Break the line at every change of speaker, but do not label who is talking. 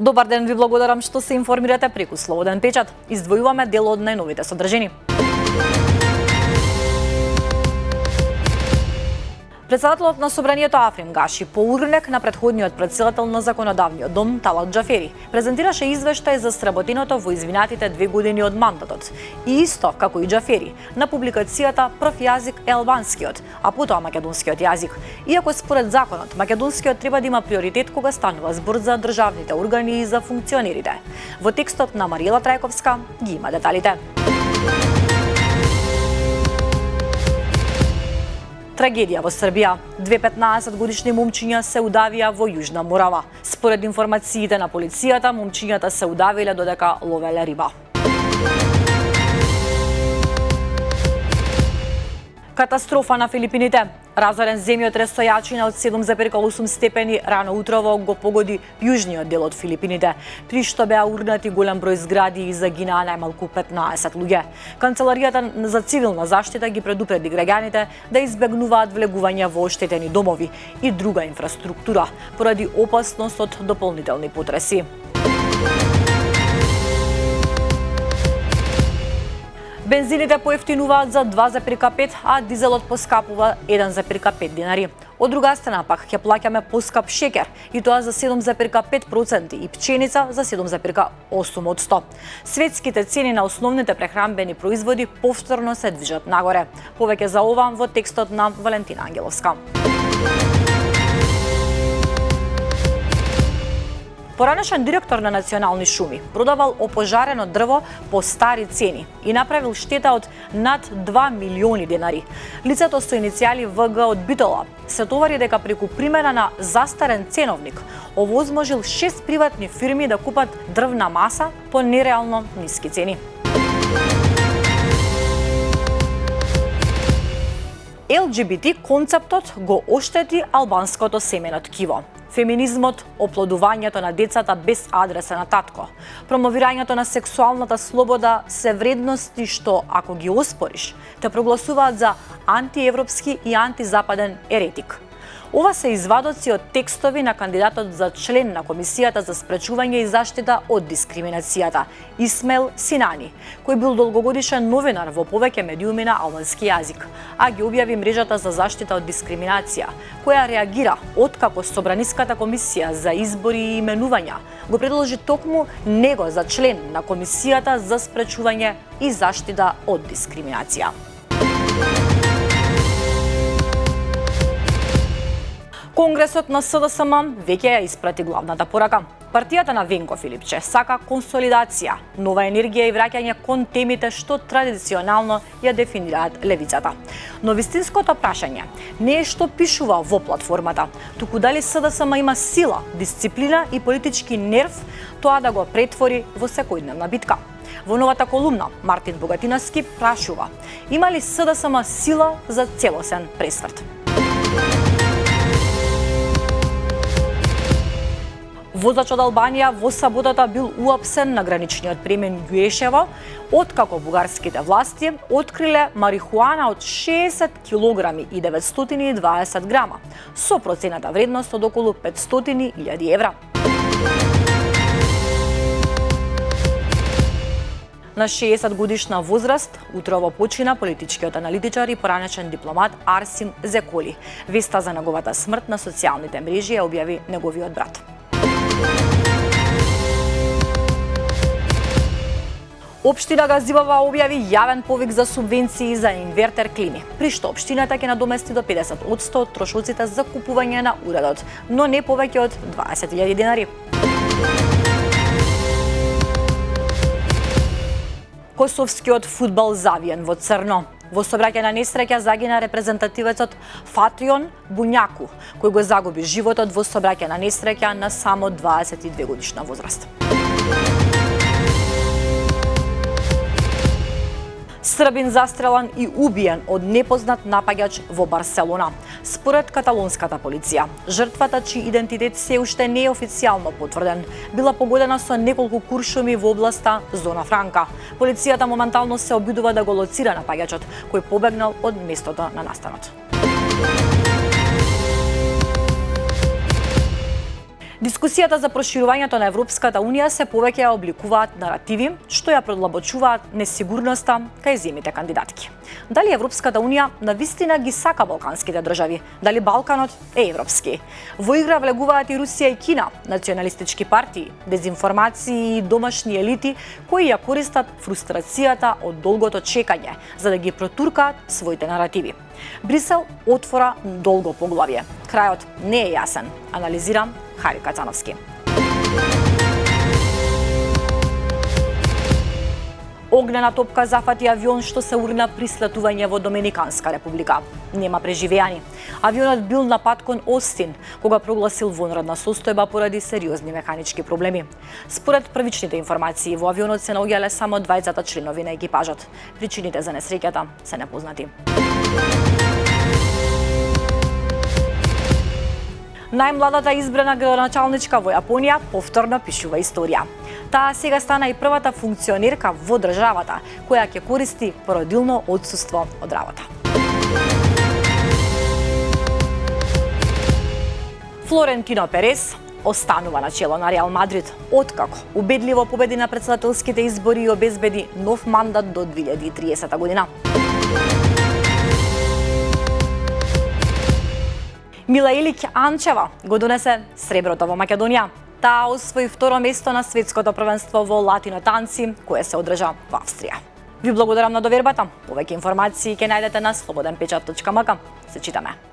Добар ден, ви благодарам што се информирате преку Слободен печат. Издвојуваме дел од најновите содржини. Председателот на Собранието Африм Гаши Поурнек на претходниот председател на Законодавниот дом Талат Џафери презентираше извештај за сработеното во извинатите 2 години од мандатот. И исто како и Џафери, на публикацијата прв јазик е албанскиот, а потоа македонскиот јазик. Иако според законот македонскиот треба да има приоритет кога станува збор за државните органи и за функционерите. Во текстот на Марила Трајковска ги има деталите. Трагедија во Србија. 2 15-годишни момчиња се удавија во Јужна Морава. Според информациите на полицијата, момчињата се удавиле додека ловеле риба. Катастрофа на Филипините. Разорен земјотрес со јачина од 7,8 степени рано утрово го погоди јужниот дел од Филипините, при што беа урнати голем број згради и загинаа најмалку 15 луѓе. Канцеларијата за цивилна заштита ги предупреди граѓаните да избегнуваат влегување во оштетени домови и друга инфраструктура поради опасност од дополнителни потреси. Бензините поевтинуваат за 2,5, а дизелот поскапува 1,5 динари. Од друга страна пак ќе плаќаме поскап шеќер, и тоа за 7,5% и пченица за 7,8%. Светските цени на основните прехранбени производи повторно се движат нагоре. Повеќе за ова во текстот на Валентина Ангеловска. Поранешен директор на Национални шуми продавал опожарено дрво по стари цени и направил штета од над 2 милиони денари. Лицето со иницијали ВГ од Битола се товари дека преку примена на застарен ценовник овозможил 6 приватни фирми да купат дрвна маса по нереално ниски цени. ЛГБТ концептот го оштети албанското семено ткиво. Феминизмот, оплодувањето на децата без адреса на татко, промовирањето на сексуалната слобода се вредности што, ако ги оспориш, те прогласуваат за антиевропски и антизападен еретик. Ова се извадоци од текстови на кандидатот за член на Комисијата за спречување и заштита од дискриминацијата, Исмел Синани, кој бил долгогодишен новинар во повеќе медиуми на албански јазик, а ги објави мрежата за заштита од дискриминација, која реагира откако Собраниската комисија за избори и именувања го предложи токму него за член на Комисијата за спречување и заштита од дискриминација. Конгресот на СДСМ веќе ја испрати главната порака. Партијата на Венко Филипче сака консолидација, нова енергија и враќање кон темите што традиционално ја дефинираат левицата. Но вистинското прашање не е што пишува во платформата, туку дали СДСМ има сила, дисциплина и политички нерв тоа да го претвори во секојдневна битка. Во новата колумна Мартин Богатиновски прашува: има ли СДСМ сила за целосен пресврт? Возач од Албанија во саботата бил уапсен на граничниот премен Ѓуешево, откако бугарските власти откриле марихуана од 60 килограми и 920 грама, со процената вредност од околу 500.000 евра. На 60 годишна возраст утрово почина политичкиот аналитичар и поранешен дипломат Арсим Зеколи. Веста за неговата смрт на социјалните мрежи ја објави неговиот брат. Општина Газивава објави јавен повик за субвенции за инвертер клими, при што општината ќе надомести до 50% од трошоците за купување на уредот, но не повеќе од 20.000 денари. Косовскиот фудбал завиен во црно. Во сообраќајна несреќа загина репрезентативецот Фатрион Буњаку, кој го загуби животот во сообраќајна несреќа на само 22 годишна возраст. Србин застрелан и убиен од непознат напаѓач во Барселона. Според каталонската полиција, жртвата чиј идентитет се уште не е официјално потврден, била погодена со неколку куршуми во областа Зона Франка. Полицијата моментално се обидува да го лоцира напаѓачот, кој побегнал од местото на настанот. Дискусијата за проширувањето на Европската Унија се повеќе ја обликуваат наративи што ја продлабочуваат несигурноста кај земјите кандидатки. Дали Европската Унија навистина ги сака балканските држави? Дали Балканот е европски? Во игра влегуваат и Русија и Кина, националистички партии, дезинформации и домашни елити кои ја користат фрустрацијата од долгото чекање за да ги протуркаат своите наративи. Брисел отвора долго поглавје. Крајот не е јасен, анализира Хари Кацановски. Огнена топка зафати авион што се урна при слетување во Доминиканска република. Нема преживеани. Авионот бил на пат кон Остин, кога прогласил вонредна состојба поради сериозни механички проблеми. Според првичните информации, во авионот се наоѓале само 20 членови на екипажот. Причините за несреќата се непознати. Најмладата избрана градоначалничка во Јапонија повторно пишува историја. Таа сега стана и првата функционерка во државата која ќе користи породилно отсуство од работа. Флорентино Перес останува на чело на Реал Мадрид, откако убедливо победи на претседателските избори и обезбеди нов мандат до 2030 година. Мила Илиќ Анчева го донесе среброто во Македонија. Таа освои второ место на светското првенство во латино танци, кое се одржа во Австрија. Ви благодарам на довербата. Повеќе информации ќе најдете на slobodnpečat.mk. Се читаме.